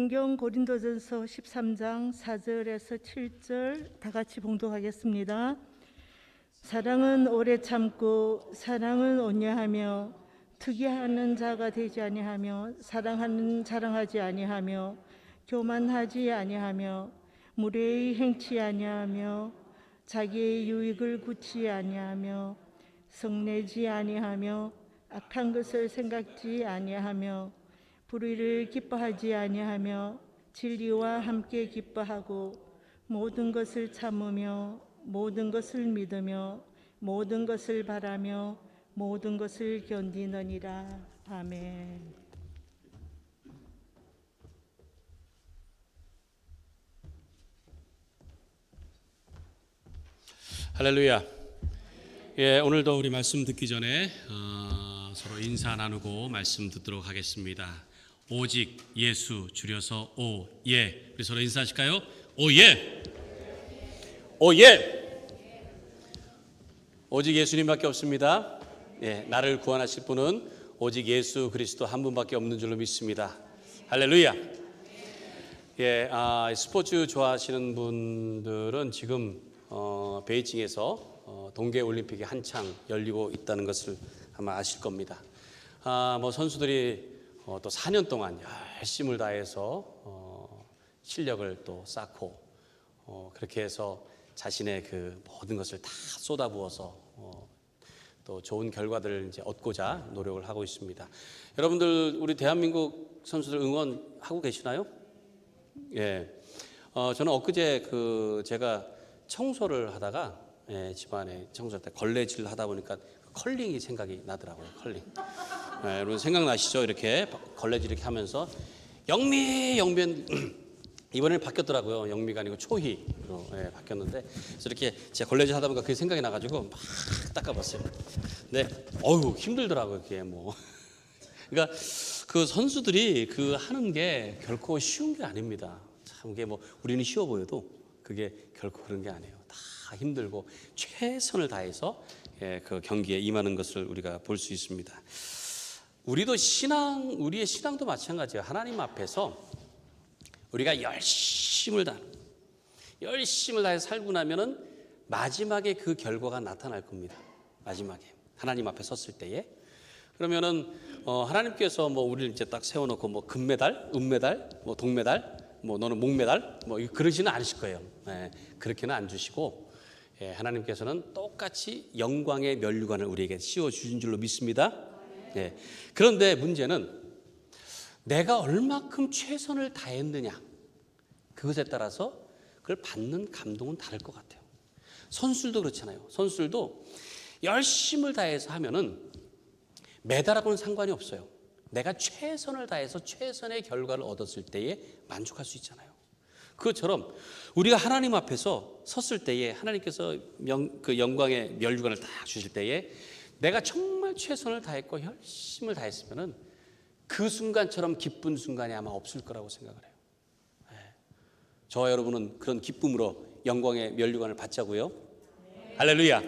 성경 고린도전서 13장 4절에서 7절 다 같이 봉독하겠습니다. 사랑은 오래 참고 사랑은 온유하며 특이하는 자가 되지 아니하며 사랑하는 자랑하지 아니하며 교만하지 아니하며 무례히 행치 아니하며 자기의 유익을 굳지 아니하며 성내지 아니하며 악한 것을 생각지 아니하며 불의를 기뻐하지 아니하며 진리와 함께 기뻐하고 모든 것을 참으며 모든 것을 믿으며 모든 것을 바라며 모든 것을 견디느니라. 아멘. 할렐루야. 오늘도 우리 말씀 듣기 전에 서로 인사 나누고 말씀 듣도록 하겠습니다. 오직 예수, 줄여서 오예. 우리 서로 인사하실까요? 오예. 오예. 오직 예수님밖에 없습니다. 나를 구원하실 분은 오직 예수 그리스도 한 분밖에 없는 줄로 믿습니다. 할렐루야. 스포츠 좋아하시는 분들은 지금 베이징에서 동계올림픽이 한창 열리고 있다는 것을 아마 아실 겁니다. 선수들이 또 4년 동안 열심을 다해서 실력을 또 쌓고 그렇게 해서 자신의 그 모든 것을 다 쏟아부어서 또 좋은 결과들을 이제 얻고자 노력을 하고 있습니다. 여러분들 우리 대한민국 선수들 응원하고 계시나요? 저는 엊그제 제가 청소를 하다가 집안에 청소할 때 걸레질을 하다 보니까 컬링이 생각이 나더라고요. 컬링. 여러분 생각나시죠? 이렇게 걸레질 이렇게 하면서 영미 이번에는 바뀌었더라고요. 영미가 아니고 초희로 바뀌었는데 그래서 이렇게 제가 걸레질 하다 보니까 그게 생각이 나가지고 막 닦아봤어요. 네, 힘들더라고요. 그게 그러니까 그 선수들이 그 하는 게 결코 쉬운 게 아닙니다. 참 이게 우리는 쉬워 보여도 그게 결코 그런 게 아니에요. 다 힘들고 최선을 다해서 그 경기에 임하는 것을 우리가 볼 수 있습니다. 우리의 신앙도 마찬가지예요. 하나님 앞에서 우리가 열심을 다해서 살고 나면은 마지막에 그 결과가 나타날 겁니다. 마지막에 하나님 앞에 섰을 때에 그러면은 하나님께서 우리를 이제 딱 세워놓고 금메달, 은메달, 동메달, 너는 목메달, 그러지는 않으실 거예요. 그렇게는 안 주시고 하나님께서는 똑같이 영광의 면류관을 우리에게 씌워 주신 줄로 믿습니다. 그런데 문제는 내가 얼마큼 최선을 다했느냐 그것에 따라서 그걸 받는 감동은 다를 것 같아요. 선수들도 그렇잖아요. 선수들도 열심을 다해서 하면은 메달하고는 상관이 없어요. 내가 최선을 다해서 최선의 결과를 얻었을 때에 만족할 수 있잖아요. 그것처럼 우리가 하나님 앞에서 섰을 때에 하나님께서 그 영광의 면류관을 다 주실 때에 내가 정말 최선을 다했고 열심을 다했으면은 그 순간처럼 기쁜 순간이 아마 없을 거라고 생각을 해요. 저와 여러분은 그런 기쁨으로 영광의 면류관을 받자고요. 할렐루야.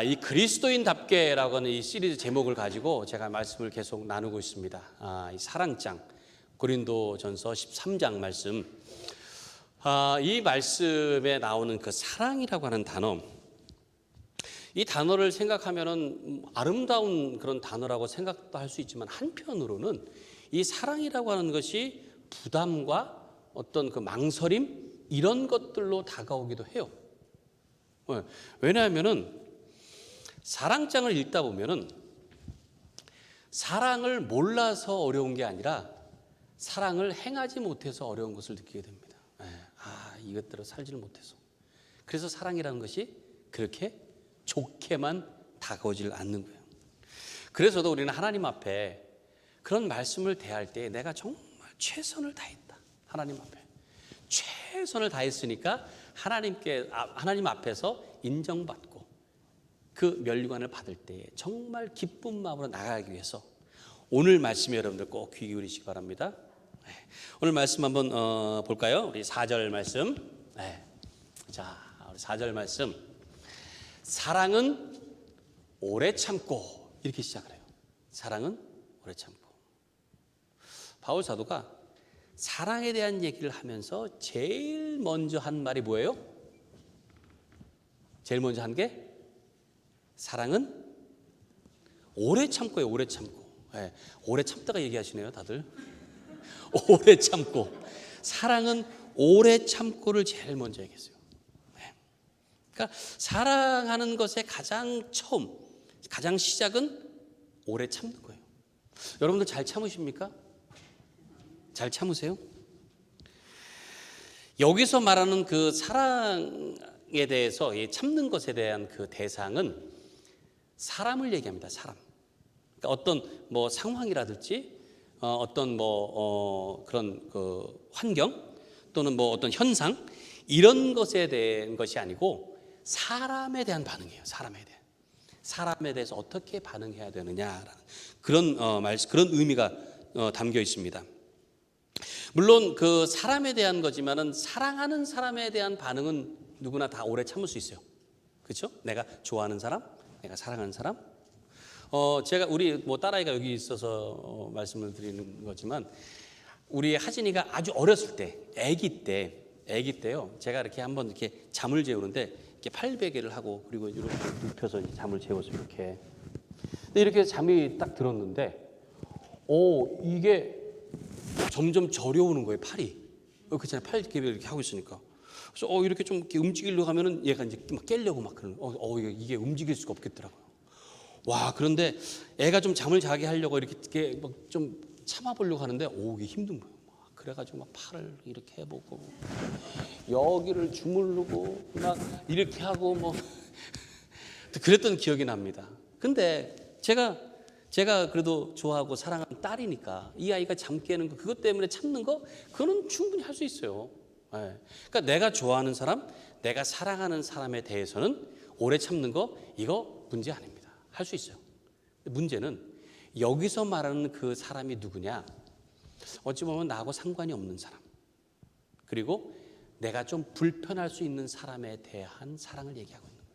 이 그리스도인답게라고 하는 이 시리즈 제목을 가지고 제가 말씀을 계속 나누고 있습니다. 이 사랑장 고린도전서 13장 말씀. 이 말씀에 나오는 그 사랑이라고 하는 단어, 이 단어를 생각하면은 아름다운 그런 단어라고 생각도 할 수 있지만 한편으로는 이 사랑이라고 하는 것이 부담과 어떤 그 망설임 이런 것들로 다가오기도 해요. 왜냐하면은 사랑장을 읽다 보면은 사랑을 몰라서 어려운 게 아니라 사랑을 행하지 못해서 어려운 것을 느끼게 됩니다. 이것대로 살지를 못해서. 그래서 사랑이라는 것이 그렇게 좋게만 다가오질 않는 거예요. 그래서도 우리는 하나님 앞에 그런 말씀을 대할 때 내가 정말 최선을 다했다. 하나님 앞에 최선을 다했으니까 하나님 앞에서 인정받고 그 면류관을 받을 때 정말 기쁜 마음으로 나가기 위해서 오늘 말씀에 여러분들 꼭 귀 기울이시기 바랍니다. 오늘 말씀 한번 볼까요? 우리 4절 말씀. 자, 우리 4절 말씀. 사랑은 오래 참고 이렇게 시작을 해요. 사랑은 오래 참고. 바울 사도가 사랑에 대한 얘기를 하면서 제일 먼저 한 말이 뭐예요? 제일 먼저 한 게 사랑은 오래 참고예요. 오래 참고. 네, 오래 참다가 얘기하시네요, 다들. 오래 참고. 사랑은 오래 참고를 제일 먼저 얘기했어요. 네. 그러니까 사랑하는 것의 가장 처음, 가장 시작은 오래 참는 거예요. 여러분들 잘 참으십니까? 잘 참으세요? 여기서 말하는 그 사랑에 대해서 참는 것에 대한 그 대상은 사람을 얘기합니다. 사람. 그러니까 어떤 뭐 상황이라든지 어떤 그런 그 환경 또는 뭐 어떤 현상 이런 것에 대한 것이 아니고 사람에 대한 반응이에요. 사람에 대해서 어떻게 반응해야 되느냐라는 그런 그런 의미가 담겨 있습니다. 물론 그 사람에 대한 거지만은 사랑하는 사람에 대한 반응은 누구나 다 오래 참을 수 있어요. 그렇죠? 내가 좋아하는 사람, 내가 사랑하는 사람. 제가 우리 뭐 딸아이가 여기 있어서 말씀을 드리는 거지만 우리 하진이가 아주 어렸을 때, 아기 때요. 제가 이렇게 한번 이렇게 잠을 재우는데 이렇게 팔베개를 하고 그리고 이렇게 눕혀서 잠을 재워서 이렇게. 근데 이렇게 잠이 딱 들었는데, 이게 점점 저려오는 거예요, 팔이. 그렇잖아요. 팔 이렇게 하고 있으니까. 그래서 이렇게 좀 이렇게 움직이려고 하면은 얘가 이제 막 깨려고 막 그러는. 이게 움직일 수가 없겠더라고요. 와, 그런데 애가 좀 잠을 자게 하려고 이렇게 막 좀 참아보려고 하는데, 이게 힘든 거예요. 그래가지고 막 팔을 이렇게 해보고, 여기를 주물르고, 막 이렇게 하고, 뭐. 그랬던 기억이 납니다. 근데 제가 그래도 좋아하고 사랑하는 딸이니까 이 아이가 잠 깨는 거, 그것 때문에 참는 거, 그거는 충분히 할 수 있어요. 네. 그러니까 내가 좋아하는 사람, 내가 사랑하는 사람에 대해서는 오래 참는 거, 이거 문제 아닙니다. 할 수 있어요. 문제는 여기서 말하는 그 사람이 누구냐? 어찌 보면 나하고 상관이 없는 사람, 그리고 내가 좀 불편할 수 있는 사람에 대한 사랑을 얘기하고 있는 거예요.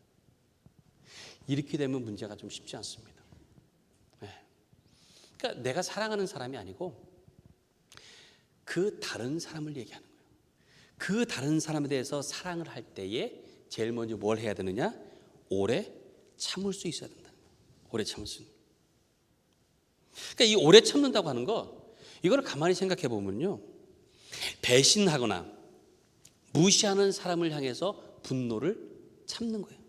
이렇게 되면 문제가 좀 쉽지 않습니다. 네. 그러니까 내가 사랑하는 사람이 아니고 그 다른 사람을 얘기하는 거예요. 그 다른 사람에 대해서 사랑을 할 때에 제일 먼저 뭘 해야 되느냐? 오래 참을 수 있어야 된다는 거예요. 오래 참을 수 있는. 그러니까 이 오래 참는다고 하는 거, 이거를 가만히 생각해 보면요, 배신하거나 무시하는 사람을 향해서 분노를 참는 거예요.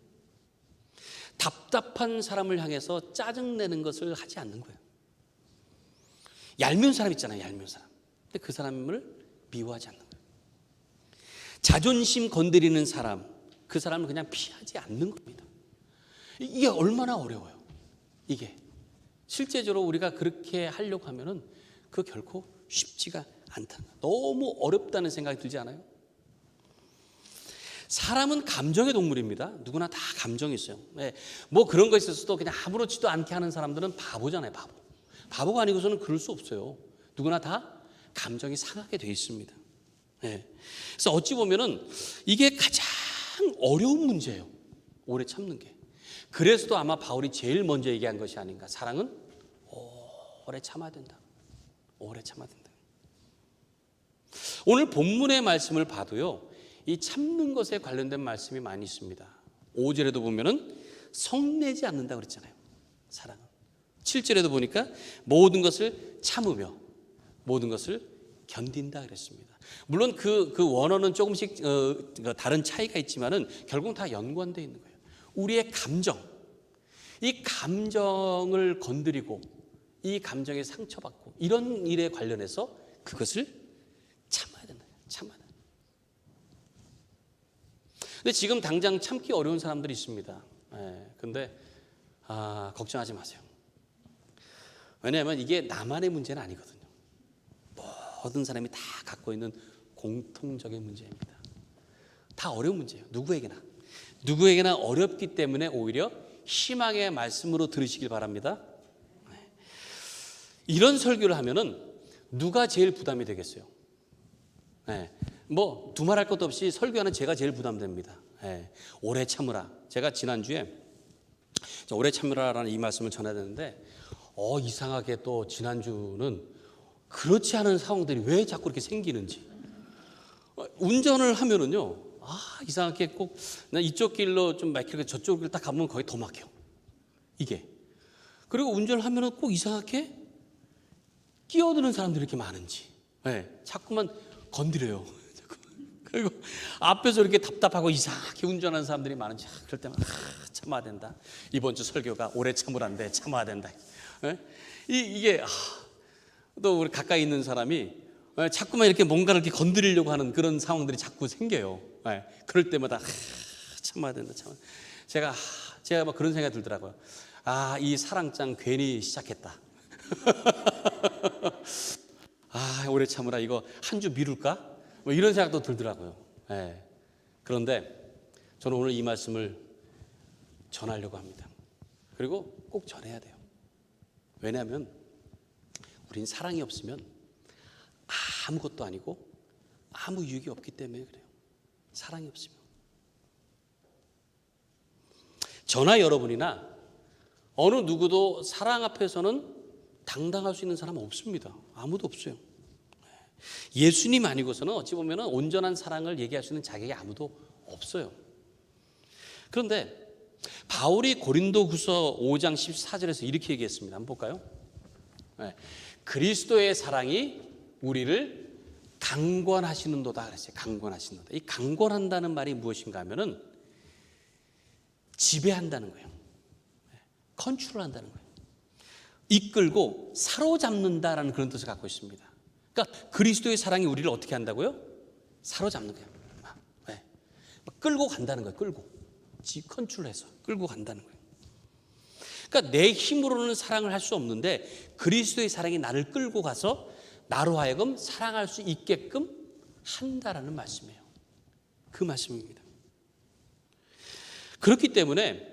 답답한 사람을 향해서 짜증내는 것을 하지 않는 거예요. 얄미운 사람 있잖아요, 얄미운 사람. 근데 그 사람을 미워하지 않는 거예요. 자존심 건드리는 사람, 그 사람을 그냥 피하지 않는 겁니다. 이게 얼마나 어려워요. 이게 실제적으로 우리가 그렇게 하려고 하면은 그 결코 쉽지가 않다는 거예요. 너무 어렵다는 생각이 들지 않아요? 사람은 감정의 동물입니다. 누구나 다 감정이 있어요. 네. 뭐 그런 거 있어서도 그냥 아무렇지도 않게 하는 사람들은 바보잖아요. 바보가 아니고서는 그럴 수 없어요. 누구나 다 감정이 상하게 돼 있습니다. 네. 그래서 어찌 보면은 이게 가장 어려운 문제예요. 오래 참는 게. 그래서도 아마 바울이 제일 먼저 얘기한 것이 아닌가. 사랑은 오래 참아야 된다. 오래 참아야 된다. 오늘 본문의 말씀을 봐도요, 이 참는 것에 관련된 말씀이 많이 있습니다. 5절에도 보면은 성내지 않는다 그랬잖아요. 사랑은. 7절에도 보니까 모든 것을 참으며 모든 것을 견딘다 그랬습니다. 물론 그 원어는 조금씩 다른 차이가 있지만은 결국 다 연관되어 있는 거예요. 우리의 감정, 이 감정을 건드리고 이 감정에 상처받고 이런 일에 관련해서 그것을 참아야 된다. 참아야 된다. 근데 지금 당장 참기 어려운 사람들이 있습니다. 근데 걱정하지 마세요. 왜냐하면 이게 나만의 문제는 아니거든요. 모든 사람이 다 갖고 있는 공통적인 문제입니다. 다 어려운 문제예요. 누구에게나 어렵기 때문에 오히려 희망의 말씀으로 들으시길 바랍니다. 이런 설교를 하면은 누가 제일 부담이 되겠어요? 뭐 두말할 것도 없이 설교하는 제가 제일 부담됩니다. 오래 참으라. 제가 지난주에 오래 참으라라는 이 말씀을 전해야 되는데 이상하게 또 지난주는 그렇지 않은 상황들이 왜 자꾸 이렇게 생기는지. 운전을 하면은요, 이상하게 꼭 나 이쪽 길로 좀 막히고 저쪽 길 딱 가면 거기 더 막혀. 이게. 그리고 운전을 하면은 꼭 이상하게 끼어드는 사람들이 이렇게 많은지. 네, 자꾸만 건드려요. 그리고 앞에서 이렇게 답답하고 이상하게 운전하는 사람들이 많은지. 그럴 때만 참아야 된다. 이번 주 설교가 오래 참으란데 참아야 된다. 네? 이게 또 우리 가까이 있는 사람이 자꾸만 이렇게 뭔가를 이렇게 건드리려고 하는 그런 상황들이 자꾸 생겨요. 네, 그럴 때마다 참아야 된다. 제가 막 그런 생각이 들더라고요. 이 사랑장 괜히 시작했다. 오래 참으라, 이거 한 주 미룰까? 뭐 이런 생각도 들더라고요. 네. 그런데 저는 오늘 이 말씀을 전하려고 합니다. 그리고 꼭 전해야 돼요. 왜냐하면 우린 사랑이 없으면 아무것도 아니고 아무 유익이 없기 때문에 그래요. 사랑이 없으면. 저나 여러분이나 어느 누구도 사랑 앞에서는 당당할 수 있는 사람은 없습니다. 아무도 없어요. 예수님 아니고서는 어찌 보면 온전한 사랑을 얘기할 수 있는 자격이 아무도 없어요. 그런데 바울이 고린도후서 5장 14절에서 이렇게 얘기했습니다. 한번 볼까요? 네. 그리스도의 사랑이 우리를 강권하시는도다 그랬어요. 강권하시는도다. 이 강권한다는 말이 무엇인가 하면은 지배한다는 거예요. 컨트롤한다는 거예요. 이끌고 사로잡는다라는 그런 뜻을 갖고 있습니다. 그러니까 그리스도의 사랑이 우리를 어떻게 한다고요? 사로잡는 거예요. 네. 끌고 간다는 거예요. 끌고. 컨트롤해서 끌고 간다는 거예요. 그러니까 내 힘으로는 사랑을 할 수 없는데 그리스도의 사랑이 나를 끌고 가서 나로 하여금 사랑할 수 있게끔 한다라는 말씀이에요. 그 말씀입니다. 그렇기 때문에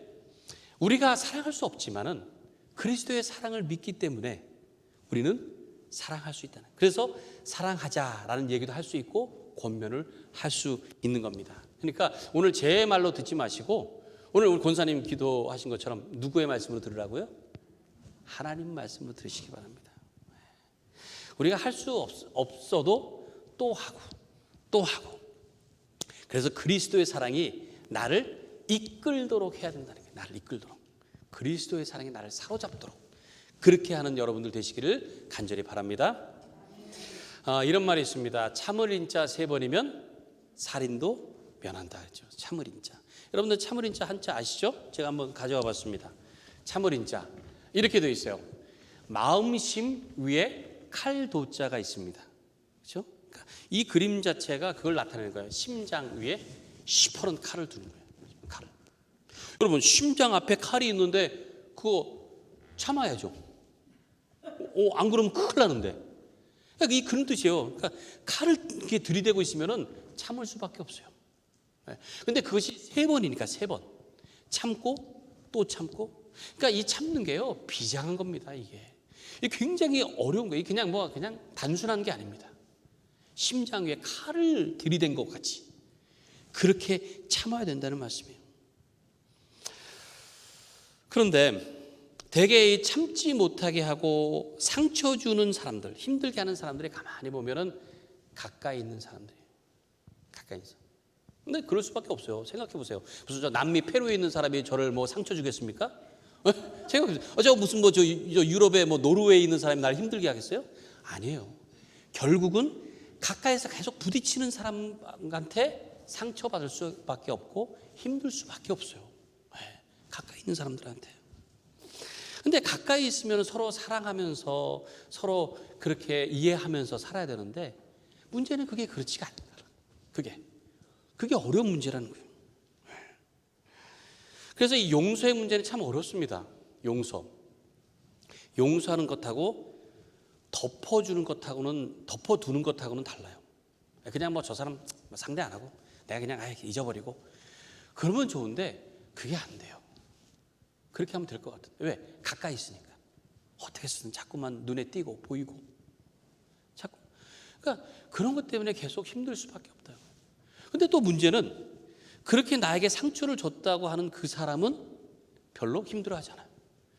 우리가 사랑할 수 없지만은 그리스도의 사랑을 믿기 때문에 우리는 사랑할 수 있다는. 그래서 사랑하자라는 얘기도 할 수 있고 권면을 할 수 있는 겁니다. 그러니까 오늘 제 말로 듣지 마시고 오늘 우리 권사님 기도하신 것처럼 누구의 말씀으로 들으라고요? 하나님 말씀으로 들으시기 바랍니다. 우리가 할 수 없어도 또 하고 또 하고. 그래서 그리스도의 사랑이 나를 이끌도록 해야 된다는 거예요. 나를 이끌도록. 그리스도의 사랑이 나를 사로잡도록 그렇게 하는 여러분들 되시기를 간절히 바랍니다. 이런 말이 있습니다. 참을 인자 3번이면 살인도 면한다 그랬죠. 참을 인자. 여러분들 참을 인자 한자 아시죠? 제가 한번 가져와 봤습니다. 참을 인자 이렇게 되어 있어요. 마음심 위에 칼도자가 있습니다. 그렇죠? 그러니까 이 그림 자체가 그걸 나타내는 거예요. 심장 위에 시퍼런 칼을 두는 거예요. 칼을. 여러분 심장 앞에 칼이 있는데 그거 참아야죠. 안 그러면 큰일 나는데. 그러니까 이 그런 뜻이에요. 그러니까 칼을 이렇게 들이대고 있으면은 참을 수밖에 없어요. 근데 그것이 3번이니까 3번. 참고 또 참고. 그러니까 이 참는 게요 비장한 겁니다. 이게 굉장히 어려운 거예요. 그냥 단순한 게 아닙니다. 심장 위에 칼을 들이댄 것 같이 그렇게 참아야 된다는 말씀이에요. 그런데 대개 참지 못하게 하고 상처 주는 사람들, 힘들게 하는 사람들이 가만히 보면은 가까이 있는 사람들이에요. 가까이 있어. 근데 그럴 수밖에 없어요. 생각해 보세요. 무슨 저 남미 페루에 있는 사람이 저를 뭐 상처 주겠습니까? 생각해 보세요. 저 무슨 저 유럽의 노르웨이에 있는 사람이 날 힘들게 하겠어요? 아니에요. 결국은 가까이서 계속 부딪히는 사람한테 상처받을 수밖에 없고 힘들 수밖에 없어요. 가까이 있는 사람들한테. 근데 가까이 있으면 서로 사랑하면서 서로 그렇게 이해하면서 살아야 되는데 문제는 그게 그렇지가 않다. 그게 어려운 문제라는 거예요. 그래서 이 용서의 문제는 참 어렵습니다. 용서하는 것하고 덮어주는 것하고는 달라요. 그냥 저 사람 상대 안 하고 내가 그냥 잊어버리고 그러면 좋은데 그게 안 돼요. 그렇게 하면 될 것 같아요. 왜? 가까이 있으니까. 어떻게 쓰든 자꾸만 눈에 띄고 보이고. 그러니까 그런 것 때문에 계속 힘들 수밖에 없다. 근데 또 문제는 그렇게 나에게 상처를 줬다고 하는 그 사람은 별로 힘들어하잖아요.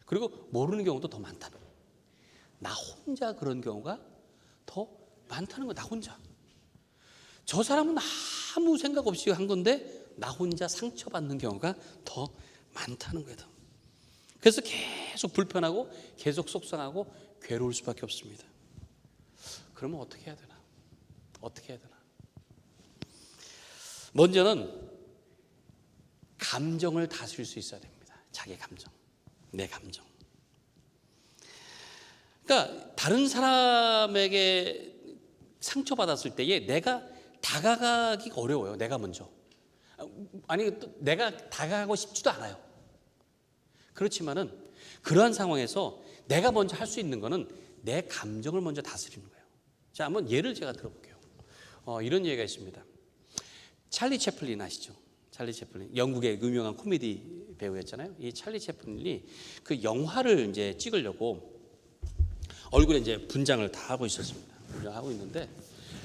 그리고 모르는 경우도 더 많다는 거예요. 나 혼자 그런 경우가 더 많다는 거야. 나 혼자. 저 사람은 아무 생각 없이 한 건데 나 혼자 상처받는 경우가 더 많다는 거예요. 그래서 계속 불편하고 계속 속상하고 괴로울 수밖에 없습니다. 그러면 어떻게 해야 되나? 어떻게 해야 되나? 먼저는 감정을 다스릴 수 있어야 됩니다. 자기 감정, 내 감정. 그러니까 다른 사람에게 상처받았을 때에 내가 다가가기가 어려워요. 내가 먼저. 아니, 또 내가 다가가고 싶지도 않아요. 그렇지만은 그러한 상황에서 내가 먼저 할 수 있는 거는 내 감정을 먼저 다스리는 거예요. 자, 한번 예를 제가 들어볼게요. 이런 얘기가 있습니다. 찰리 채플린 아시죠? 찰리 채플린, 영국의 유명한 코미디 배우였잖아요. 이 찰리 채플린이 그 영화를 이제 찍으려고 얼굴에 이제 분장을 다 하고 있었습니다. 분장하고 있는데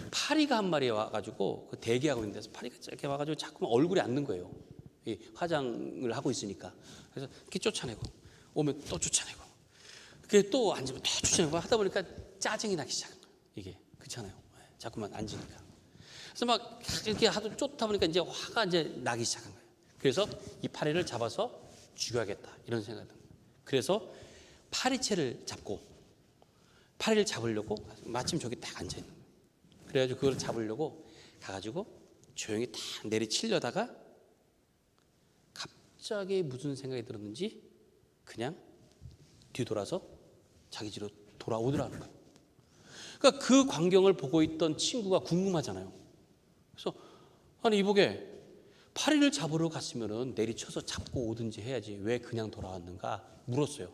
파리가 한 마리 와가지고 그 대기하고 있는 데서 파리가 이렇게 와가지고 자꾸만 얼굴에 앉는 거예요. 이 화장을 하고 있으니까. 그래서 이렇게 쫓아내고 오면 또 쫓아내고, 그게 또 앉으면 또 쫓아내고 하다 보니까 짜증이 나기 시작한 거예요. 이게 그렇잖아요. 자꾸만 앉으니까. 그래서 막 이렇게 하도 쫓다 보니까 이제 화가 이제 나기 시작한 거예요. 그래서 이 파리를 잡아서 죽여야겠다 이런 생각이 든 거예요. 그래서 파리채를 잡고 파리를 잡으려고 마침 저기 딱 앉아 있는 거예요. 그래가지고 그걸 잡으려고 가가지고 조용히 딱 내리치려다가 갑자기 무슨 생각이 들었는지 그냥 뒤돌아서 자기 집으로 돌아오더라는 거예요. 그러니까 그 광경을 보고 있던 친구가 궁금하잖아요. 그래서 아니 이보게 파리를 잡으러 갔으면은 내리쳐서 잡고 오든지 해야지 왜 그냥 돌아왔는가 물었어요.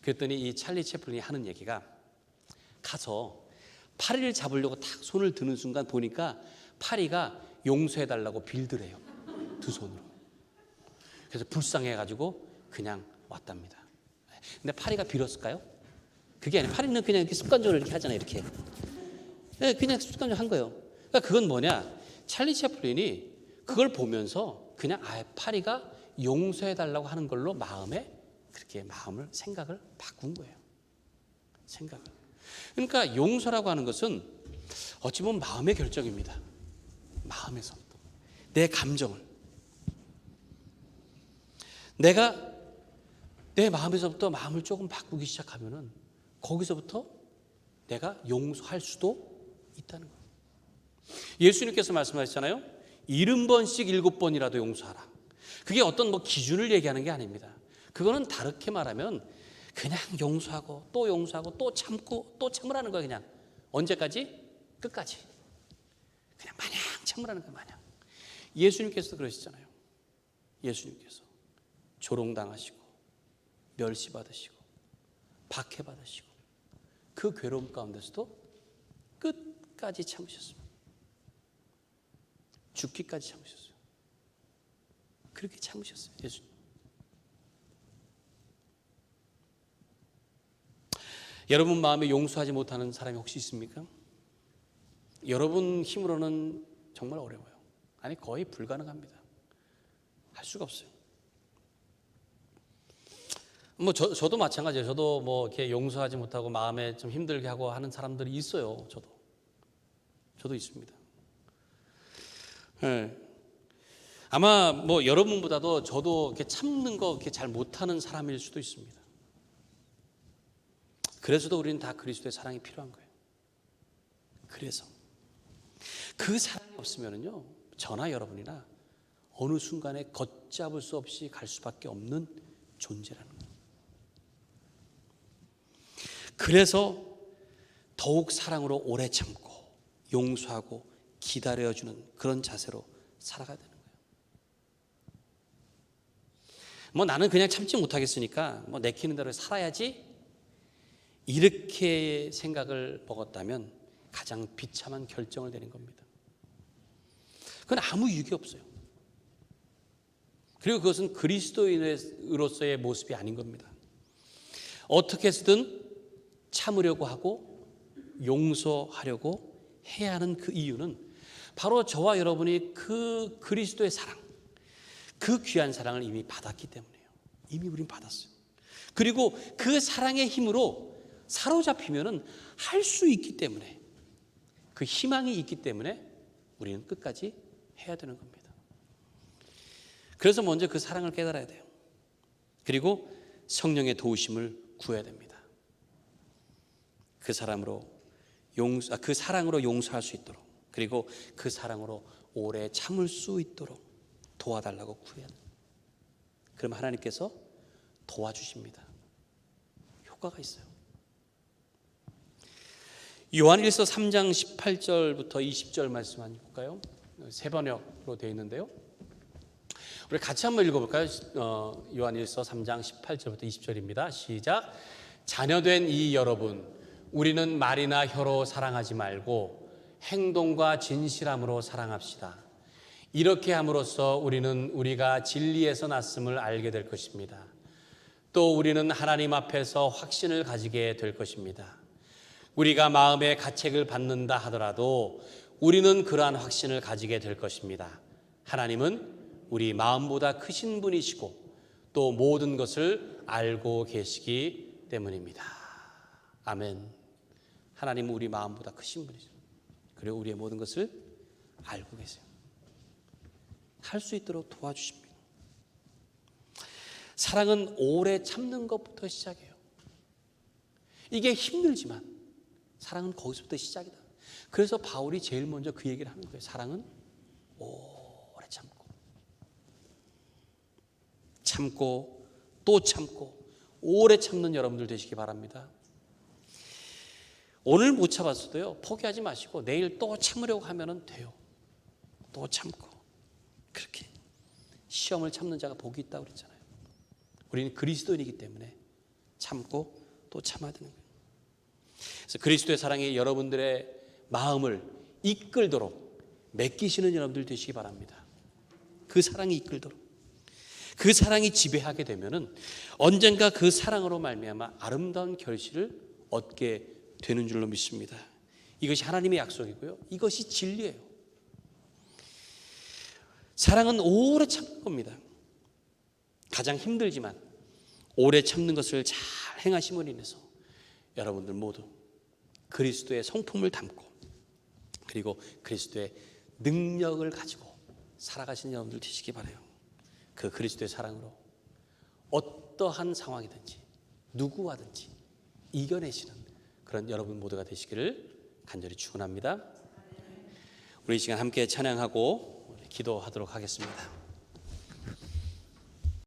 그랬더니 이 찰리 채플린이 하는 얘기가, 가서 파리를 잡으려고 탁 손을 드는 순간 보니까 파리가 용서해달라고 빌더래요. 두 손으로. 그래서 불쌍해가지고 그냥 왔답니다. 근데 파리가 빌었을까요? 그게 아니라 파리는 그냥 이렇게 습관적으로 이렇게 하잖아요. 이렇게. 네, 그냥 습관적으로 한 거예요. 그러니까 그건 뭐냐? 찰리 채플린이 그걸 보면서 그냥 파리가 용서해달라고 하는 걸로 그렇게 생각을 바꾼 거예요. 생각을. 그러니까 용서라고 하는 것은 어찌 보면 마음의 결정입니다. 마음에서부터. 내 감정을. 내가 내 마음에서부터 마음을 조금 바꾸기 시작하면은 거기서부터 내가 용서할 수도 있다는 거예요. 예수님께서 말씀하셨잖아요. 70번씩 7번이라도 용서하라. 그게 어떤 기준을 얘기하는 게 아닙니다. 그거는 다르게 말하면 그냥 용서하고 또 용서하고 또 참고 또 참으라는 거예요. 그냥 언제까지? 끝까지. 그냥 마냥 참으라는 거예요. 마냥. 예수님께서도 그러시잖아요. 예수님께서 조롱당하시고 멸시받으시고 박해받으시고 그 괴로움 가운데서도 끝까지 참으셨습니다. 죽기까지 참으셨어요. 그렇게 참으셨어요. 예수님. 여러분 마음에 용서하지 못하는 사람이 혹시 있습니까? 여러분 힘으로는 정말 어려워요. 아니 거의 불가능합니다. 할 수가 없어요. 저도 마찬가지예요. 저도 이렇게 용서하지 못하고 마음에 좀 힘들게 하고 하는 사람들이 있어요. 저도 있습니다. 네. 아마 여러분보다도 저도 이렇게 참는 거 이렇게 잘 못하는 사람일 수도 있습니다. 그래서도 우리는 다 그리스도의 사랑이 필요한 거예요. 그래서 그 사랑이 없으면은요, 저나 여러분이나 어느 순간에 걷잡을 수 없이 갈 수밖에 없는 존재라는 거예요. 그래서 더욱 사랑으로 오래 참고 용서하고 기다려주는 그런 자세로 살아가야 되는 거예요. 나는 그냥 참지 못하겠으니까 내키는 대로 살아야지, 이렇게 생각을 먹었다면 가장 비참한 결정을 내린 겁니다. 그건 아무 유익이 없어요. 그리고 그것은 그리스도인으로서의 모습이 아닌 겁니다. 어떻게 해서든 참으려고 하고 용서하려고 해야 하는 그 이유는 바로 저와 여러분이 그 그리스도의 사랑, 그 귀한 사랑을 이미 받았기 때문이에요. 이미 우린 받았어요. 그리고 그 사랑의 힘으로 사로잡히면은 할 수 있기 때문에 그 희망이 있기 때문에 우리는 끝까지 해야 되는 겁니다. 그래서 먼저 그 사랑을 깨달아야 돼요. 그리고 성령의 도우심을 구해야 됩니다. 그 사랑으로 용서할 수 있도록, 그리고 그 사랑으로 오래 참을 수 있도록 도와달라고 구해야 돼요. 그럼 하나님께서 도와주십니다. 효과가 있어요. 요한일서 3장 18절부터 20절 말씀 한번 볼까요? 세 번역으로 되어 있는데요. 우리 같이 한번 읽어볼까요? 요한일서 3장 18절부터 20절입니다. 시작. 자녀된 이 여러분, 우리는 말이나 혀로 사랑하지 말고 행동과 진실함으로 사랑합시다. 이렇게 함으로써 우리는 우리가 진리에서 났음을 알게 될 것입니다. 또 우리는 하나님 앞에서 확신을 가지게 될 것입니다. 우리가 마음의 가책을 받는다 하더라도 우리는 그러한 확신을 가지게 될 것입니다. 하나님은 우리 마음보다 크신 분이시고 또 모든 것을 알고 계시기 때문입니다. 아멘. 하나님은 우리 마음보다 크신 분이죠. 그리고 우리의 모든 것을 알고 계세요. 할 수 있도록 도와주십니다. 사랑은 오래 참는 것부터 시작해요. 이게 힘들지만 사랑은 거기서부터 시작이다. 그래서 바울이 제일 먼저 그 얘기를 하는 거예요. 사랑은 오래 참고 또 참고 오래 참는 여러분들 되시기 바랍니다. 오늘 못 참았어도요, 포기하지 마시고 내일 또 참으려고 하면 돼요. 또 참고. 그렇게 시험을 참는 자가 복이 있다고 그랬잖아요. 우리는 그리스도인이기 때문에 참고 또 참아야 되는 거예요. 그래서 그리스도의 사랑이 여러분들의 마음을 이끌도록 맡기시는 여러분들 되시기 바랍니다. 그 사랑이 이끌도록, 그 사랑이 지배하게 되면은 언젠가 그 사랑으로 말미암아 아름다운 결실을 얻게 되는 줄로 믿습니다. 이것이 하나님의 약속이고요, 이것이 진리예요. 사랑은 오래 참는 겁니다. 가장 힘들지만 오래 참는 것을 잘 행하심으로 인해서 여러분들 모두 그리스도의 성품을 담고 그리고 그리스도의 능력을 가지고 살아가시는 여러분들 되시기 바라요. 그 그리스도의 사랑으로 어떠한 상황이든지 누구와든지 이겨내시는 그런 여러분 모두가 되시기를 간절히 축원합니다. 우리 이 시간 함께 찬양하고 기도하도록 하겠습니다.